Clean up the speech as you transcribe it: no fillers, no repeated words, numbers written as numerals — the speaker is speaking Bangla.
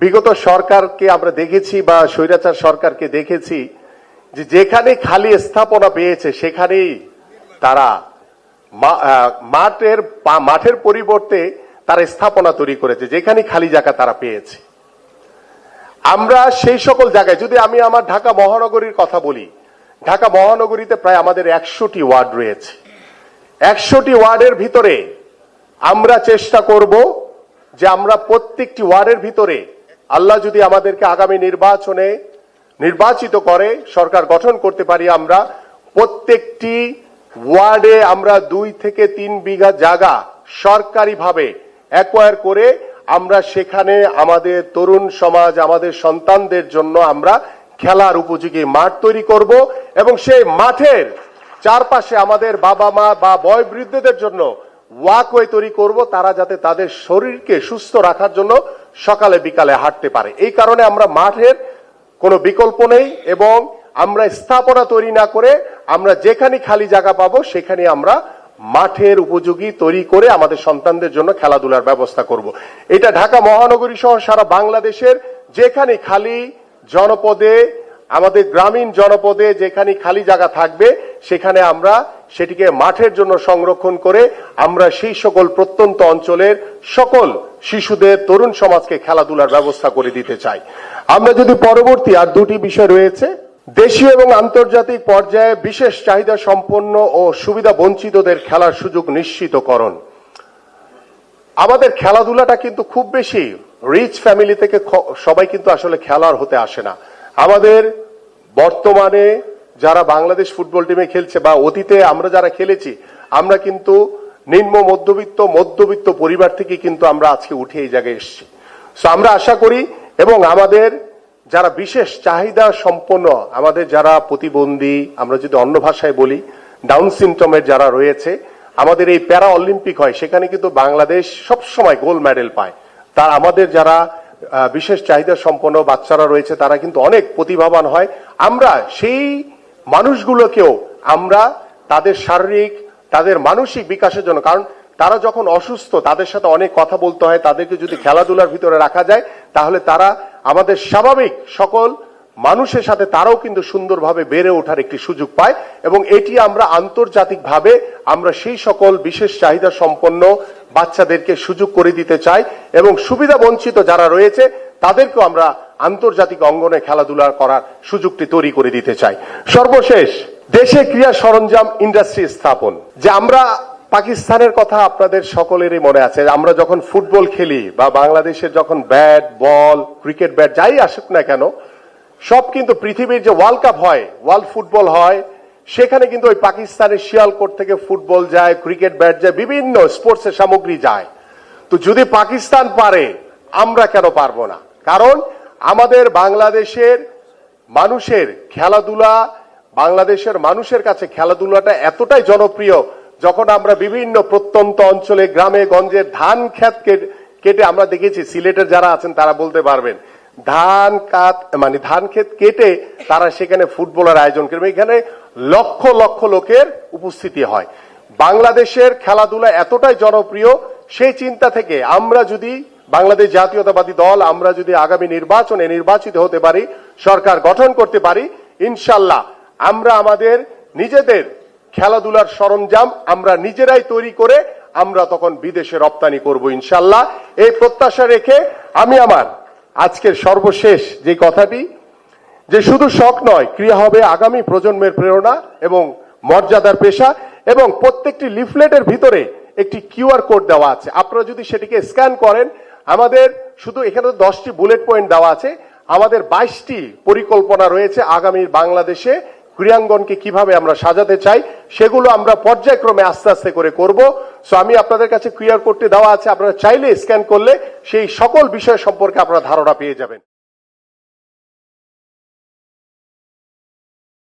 বিগত সরকারকে আমরা দেখেছি বা স্বৈরাচার সরকারকে দেখেছি যে যেখানে খালি স্থাপনা পেয়েছে সেখানেই তারা মাঠের পরিবর্তে তারা স্থাপনা তৈরি করেছে, যেখানে খালি জায়গা তারা পেয়েছে। আমরা সেই সকল জায়গায়, যদি আমি আমার ঢাকা মহানগরীর কথা বলি, ঢাকা মহানগরীতে প্রায় আমাদের 100টি ওয়ার্ড রয়েছে। 100টি ওয়ার্ডের ভিতরে আমরা চেষ্টা করব যে আমরা প্রত্যেকটি ওয়ার্ডের ভিতরে, আল্লাহ যদি আমাদেরকে আগামী নির্বাচনে নির্বাচিত করে সরকার গঠন করতে পারি, আমরা প্রত্যেকটি ওয়ার্ডে আমরা 2 থেকে 3 বিঘা জায়গা সরকারিভাবে অ্যাকোয়ার করে আমরা সেখানে আমাদের তরুণ সমাজ, আমাদের সন্তানদের জন্য আমরা খেলার উপযোগী মাঠ তৈরি করব এবং সেই মাঠের চারপাশে আমাদের বাবা মা বা বয়োবৃদ্ধদের জন্য ওয়াকওয়ে তৈরি করব, তারা যাতে তাদের শরীরকে সুস্থ রাখার জন্য সকালে বিকালে হাঁটতে পারে। এই কারণে আমরা মাঠের কোনো বিকল্প নেই এবং আমরা স্থাপনা তৈরি না করে আমরা যেখানে খালি জায়গা পাবো সেখানে আমরা মাঠের উপযোগী তৈরি করে আমাদের সন্তানদের জন্য খেলাধুলার ব্যবস্থা করব। এটা ঢাকা মহানগরী সহ সারা বাংলাদেশের যেখানে খালি জনপদে, আমাদের গ্রামীণ জনপদে যেখানে খালি জায়গা থাকবে সেখানে আমরা সেটিকে মাঠের জন্য সংরক্ষণ করে আমরা সেই সকল প্রত্যন্ত অঞ্চলের সকল শিশুদের, তরুণ সমাজকে খেলাধুলার ব্যবস্থা করে দিতে চাই। আমরা যদি পরবর্তী আর 2টি বিষয় রয়েছে, দেশীয় এবং আন্তর্জাতিক পর্যায়ে বিশেষ চাহিদা সম্পন্ন ও সুবিধা বঞ্চিতদের খেলার সুযোগ নিশ্চিতকরণ। আমাদের খেলাধুলাটা কিন্তু খুব বেশি রিচ ফ্যামিলি থেকে সবাই কিন্তু আসলে খেলার হতে আসে না। আমাদের বর্তমানে যারা বাংলাদেশ ফুটবল টিমে খেলছে বা অতীতে আমরা যারা খেলেছি, আমরা কিন্তু নিম্ন মধ্যবিত্ত পরিবার থেকে কিন্তু আমরা আজকে উঠে এই জায়গায় এসেছি। সো আমরা আশা করি এবং আমাদের যারা বিশেষ চাহিদা সম্পন্ন, আমাদের যারা প্রতিবন্ধী, আমরা যদি অন্য ভাষায় বলি ডাউন সিনড্রোমের যারা রয়েছে, আমাদের এই প্যারা অলিম্পিক হয় সেখানে কিন্তু বাংলাদেশ সবসময় গোল্ড মেডেল পায়। তার আমাদের যারা বিশেষ চাহিদা সম্পন্ন বাচ্চারা রয়েছে তারা কিন্তু অনেক প্রতিভাবান হয়। আমরা সেই মানুষগুলোকেও আমরা তাদের শারীরিক, তাদের মানসিক বিকাশের জন্য, কারণ তারা যখন অসুস্থ তাদের সাথে অনেক কথা বলতে হয়, তাদেরকে যদি খেলাধুলার ভিতরে রাখা যায় তাহলে তারা আমাদের স্বাভাবিক সকল মানুষের সাথে তারাও কিন্তু সুন্দরভাবে বেড়ে ওঠার একটি সুযোগ পায় এবং এটি আমরা আন্তর্জাতিকভাবে আমরা সেই সকল বিশেষ চাহিদা সম্পন্ন বাচ্চাদেরকে সুযোগ করে দিতে চাই এবং সুবিধা বঞ্চিত যারা রয়েছে তাদেরকেও আমরা আন্তর্জাতিক অঙ্গনে খেলাধুলা করার সুযোগটি তৈরি করে দিতে চাই। সর্বশেষ, দেশে ক্রীড়া সরঞ্জাম ইন্ডাস্ট্রি স্থাপন। যে আমরা পাকিস্তানের কথা আপনাদের সকলেরই মনে আছে, আমরা যখন ফুটবল খেলি বা বাংলাদেশের যখন ব্যাট বল, ক্রিকেট ব্যাট যাই আসুক না কেন, সব কিন্তু পৃথিবীর যে ওয়ার্ল্ড কাপ হয়, ওয়ার্ল্ড ফুটবল হয়, সেখানে কিন্তু ওই পাকিস্তানের শিয়ালকোট থেকে ফুটবল যায়, ক্রিকেট ব্যাট যায়, বিভিন্ন স্পোর্টসের সামগ্রী যায়। তো যদি পাকিস্তান পারে আমরা কেন পারবো না? কারণ আমাদের বাংলাদেশের মানুষের খেলাধুলা, বাংলাদেশের মানুষের কাছে খেলাধুলাটা এতটাই জনপ্রিয়, যখন আমরা বিভিন্ন প্রত্যন্ত অঞ্চলে গ্রামে গঞ্জে ধান ক্ষেত কেটে আমরা দেখেছি, সিলেটের যারা আছেন তারা বলতে পারবেন, ধান ক্ষেত কেটে তারা সেখানে ফুটবলের আয়োজন করবে, এখানে লক্ষ লক্ষ লোকের উপস্থিতি হয়। বাংলাদেশের খেলাধুলা এতটাই জনপ্রিয়, সেই চিন্তা থেকে আমরা যদি বাংলাদেশ জাতীয়তাবাদী দল আমরা যদি আগামী নির্বাচনে নির্বাচিত হতে পারি, সরকার গঠন করতে পারি, ইনশাল্লাহ আমরা আমাদের নিজেদের খেলাধুলার সরঞ্জাম আমরা নিজেরাই তৈরি করে আমরা তখন বিদেশে রপ্তানি করব ইনশাল্লাহ। এই প্রত্যাশা রেখে আমি আমার আজকের সর্বশেষ যে কথাটি, যে শুধু শখ নয়, ক্রীড়া হবে আগামী প্রজন্মের প্রেরণা এবং মর্যাদার পেশা, এবং প্রত্যেকটি লিফলেটের ভিতরে একটি কিউআর কোড দেওয়া আছে। আপনারা যদি সেটিকে স্ক্যান করেন, আমাদের শুধু এখানে 10টি বুলেট পয়েন্ট দেওয়া আছে, আমাদের 22টি পরিকল্পনা রয়েছে আগামী বাংলাদেশে ক্রীড়াঙ্গনকে কিভাবে আমরা সাজাতে চাই, সেগুলো আমরা পর্যায়ক্রমে আস্তে আস্তে করে করব। সো আমি আপনাদের কাছে কিউআর কোডটি দেওয়া আছে, আপনারা চাইলে স্ক্যান করলে সেই সকল বিষয় সম্পর্কে আপনারা ধারণা পেয়ে যাবেন।